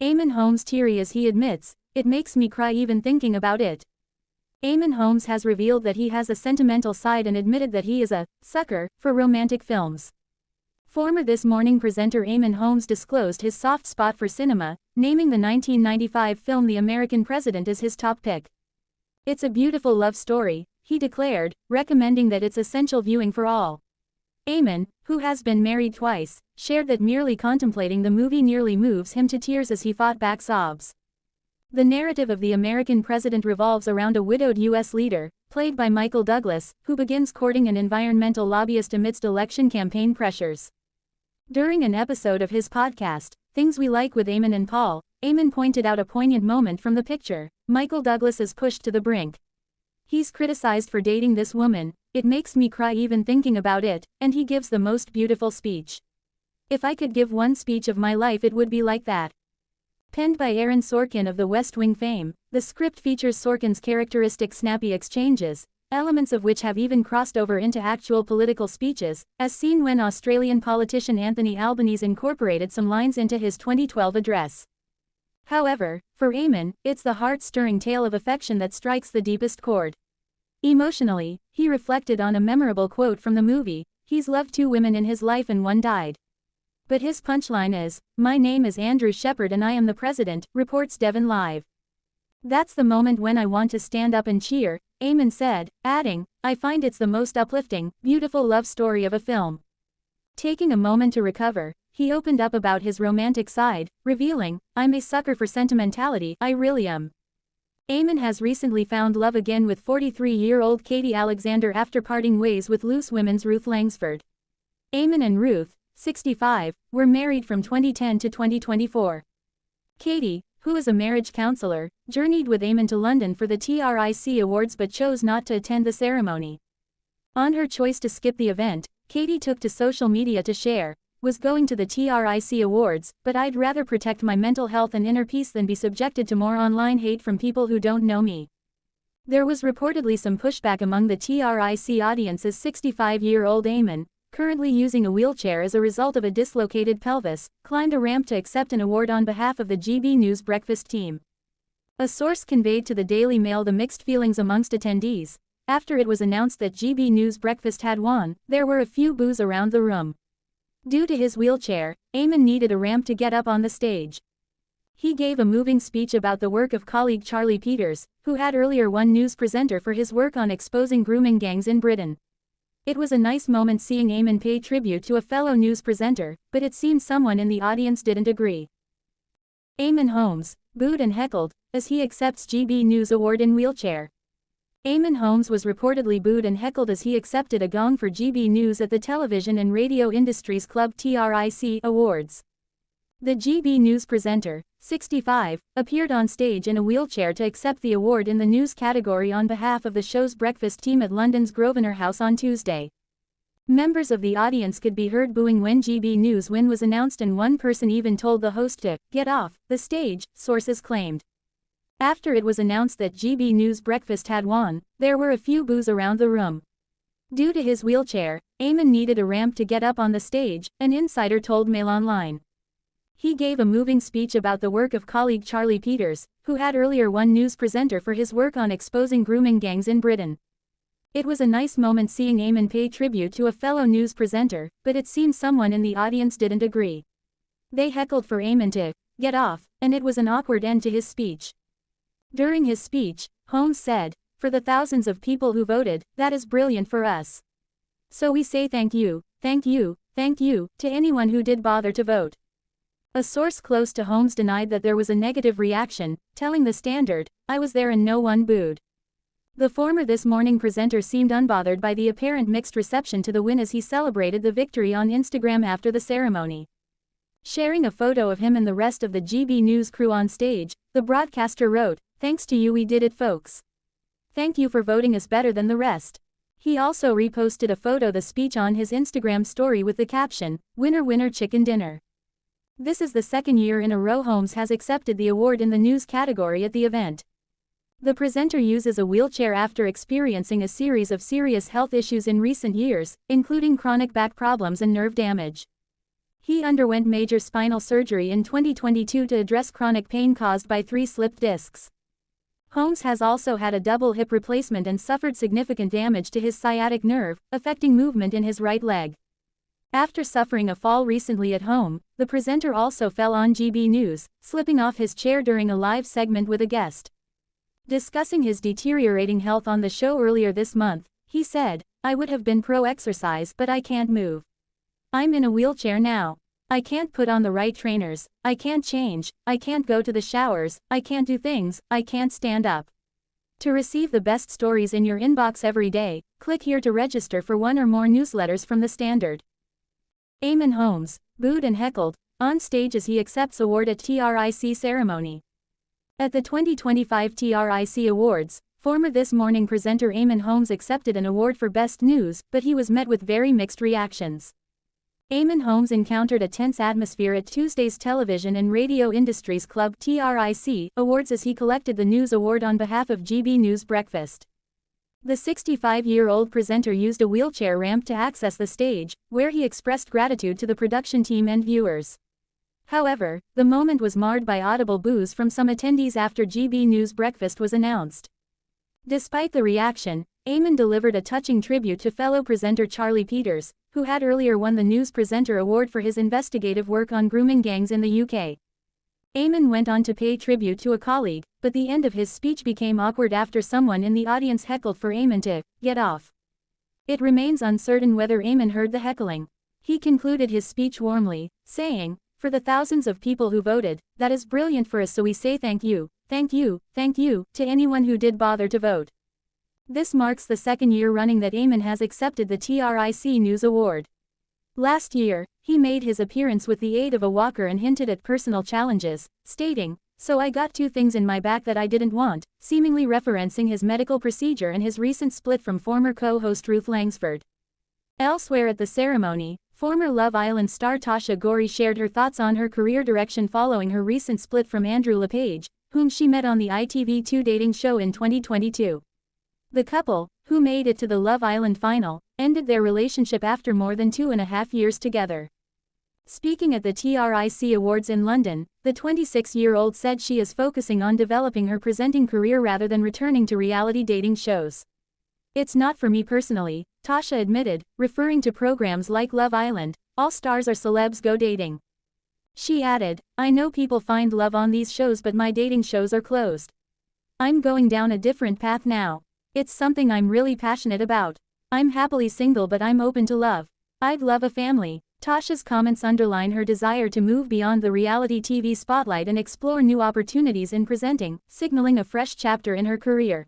Eamonn Holmes teary as he admits, "It makes me cry even thinking about it." Eamonn Holmes has revealed that he has a sentimental side and admitted that he is a sucker for romantic films. Former This Morning presenter Eamonn Holmes disclosed his soft spot for cinema, naming the 1995 film The American President as his top pick. "It's a beautiful love story," he declared, recommending that it's essential viewing for all. Eamonn, who has been married twice, shared that merely contemplating the movie nearly moves him to tears as he fought back sobs. The narrative of The American President revolves around a widowed U.S. leader, played by Michael Douglas, who begins courting an environmental lobbyist amidst election campaign pressures. During an episode of his podcast, Things We Like with Eamonn and Paul, Eamonn pointed out a poignant moment from the picture. Michael Douglas is pushed to the brink. He's criticized for dating this woman, "It makes me cry even thinking about it," and he gives the most beautiful speech. "If I could give one speech of my life, it would be like that." Penned by Aaron Sorkin of the West Wing fame, the script features Sorkin's characteristic snappy exchanges, elements of which have even crossed over into actual political speeches, as seen when Australian politician Anthony Albanese incorporated some lines into his 2012 address. However, for Eamonn, it's the heart-stirring tale of affection that strikes the deepest chord. Emotionally, he reflected on a memorable quote from the movie, "He's loved 2 women in his life and 1 died. But his punchline is, 'My name is Andrew Shepard and I am the president,'" reports Devon Live. "That's the moment when I want to stand up and cheer," Eamonn said, adding, "I find it's the most uplifting, beautiful love story of a film." Taking a moment to recover, he opened up about his romantic side, revealing, "I'm a sucker for sentimentality, I really am." Eamonn has recently found love again with 43-year-old Katie Alexander after parting ways with Loose Women's Ruth Langsford. Eamonn and Ruth, 65, were married from 2010 to 2024. Katie, who is a marriage counselor, journeyed with Eamonn to London for the TRIC Awards but chose not to attend the ceremony. On her choice to skip the event, Katie took to social media to share, "Was going to the TRIC Awards, but I'd rather protect my mental health and inner peace than be subjected to more online hate from people who don't know me." There was reportedly some pushback among the TRIC audience as 65-year-old Eamonn, currently using a wheelchair as a result of a dislocated pelvis, climbed a ramp to accept an award on behalf of the GB News breakfast team. A source conveyed to the Daily Mail the mixed feelings amongst attendees. After it was announced that GB News breakfast had won, there were a few boos around the room. Due to his wheelchair, Eamonn needed a ramp to get up on the stage. He gave a moving speech about the work of colleague Charlie Peters, who had earlier won News Presenter for his work on exposing grooming gangs in Britain. "It was a nice moment seeing Eamonn pay tribute to a fellow news presenter, but it seems someone in the audience didn't agree." Eamonn Holmes, booed and heckled, as he accepts GB News award in wheelchair. Eamonn Holmes was reportedly booed and heckled as he accepted a gong for GB News at the Television and Radio Industries Club TRIC Awards. The GB News presenter, 65, appeared on stage in a wheelchair to accept the award in the news category on behalf of the show's breakfast team at London's Grosvenor House on Tuesday. Members of the audience could be heard booing when GB News' win was announced, and one person even told the host to "get off the stage," sources claimed. After it was announced that GB News breakfast had won, there were a few boos around the room. Due to his wheelchair, Eamonn needed a ramp to get up on the stage, an insider told Mail Online. He gave a moving speech about the work of colleague Charlie Peters, who had earlier won News Presenter for his work on exposing grooming gangs in Britain. "It was a nice moment seeing Eamonn pay tribute to a fellow news presenter, but it seems someone in the audience didn't agree. They heckled for Eamonn to get off, and it was an awkward end to his speech." During his speech, Holmes said, "For the thousands of people who voted, that is brilliant for us. So we say thank you, thank you, thank you, to anyone who did bother to vote." A source close to Holmes denied that there was a negative reaction, telling The Standard, "I was there and no one booed." The former This Morning presenter seemed unbothered by the apparent mixed reception to the win as he celebrated the victory on Instagram after the ceremony. Sharing a photo of him and the rest of the GB News crew on stage, the broadcaster wrote, "Thanks to you we did it, folks. Thank you for voting us better than the rest." He also reposted a photo of the speech on his Instagram story with the caption, "Winner winner chicken dinner." This is the second year in a row Holmes has accepted the award in the news category at the event. The presenter uses a wheelchair after experiencing a series of serious health issues in recent years, including chronic back problems and nerve damage. He underwent major spinal surgery in 2022 to address chronic pain caused by 3 slipped discs. Holmes has also had a double hip replacement and suffered significant damage to his sciatic nerve, affecting movement in his right leg. After suffering a fall recently at home, the presenter also fell on GB News, slipping off his chair during a live segment with a guest. Discussing his deteriorating health on the show earlier this month, he said, "I would have been pro-exercise but I can't move. I'm in a wheelchair now. I can't put on the right trainers, I can't change, I can't go to the showers, I can't do things, I can't stand up." To receive the best stories in your inbox every day, click here to register for one or more newsletters from the Standard. Eamonn Holmes, booed and heckled, on stage as he accepts award at TRIC ceremony. At the 2025 TRIC Awards, former This Morning presenter Eamonn Holmes accepted an award for Best News, but he was met with very mixed reactions. Eamonn Holmes encountered a tense atmosphere at Tuesday's Television and Radio Industries Club (TRIC) Awards as he collected the news award on behalf of GB News Breakfast. The 65-year-old presenter used a wheelchair ramp to access the stage, where he expressed gratitude to the production team and viewers. However, the moment was marred by audible boos from some attendees after GB News Breakfast was announced. Despite the reaction, Eamonn delivered a touching tribute to fellow presenter Charlie Peters, who had earlier won the News Presenter Award for his investigative work on grooming gangs in the UK. Eamonn went on to pay tribute to a colleague, but the end of his speech became awkward after someone in the audience heckled for Eamonn to get off. It remains uncertain whether Eamonn heard the heckling. He concluded his speech warmly, saying, "For the thousands of people who voted, that is brilliant for us, so we say thank you, thank you, thank you, to anyone who did bother to vote." This marks the second year running that Eamonn has accepted the TRIC News Award. Last year, he made his appearance with the aid of a walker and hinted at personal challenges, stating, "So I got 2 things in my back that I didn't want," seemingly referencing his medical procedure and his recent split from former co-host Ruth Langsford. Elsewhere at the ceremony, former Love Island star Tasha Gorey shared her thoughts on her career direction following her recent split from Andrew LePage, whom she met on the ITV2 dating show in 2022. The couple, who made it to the Love Island final, ended their relationship after more than 2.5 years together. Speaking at the TRIC Awards in London, the 26-year-old said she is focusing on developing her presenting career rather than returning to reality dating shows. "It's not for me personally," Tasha admitted, referring to programs like Love Island, "All stars are celebs go dating." She added, "I know people find love on these shows but my dating shows are closed. I'm going down a different path now. It's something I'm really passionate about. I'm happily single but I'm open to love. I'd love a family." Tasha's comments underline her desire to move beyond the reality TV spotlight and explore new opportunities in presenting, signaling a fresh chapter in her career.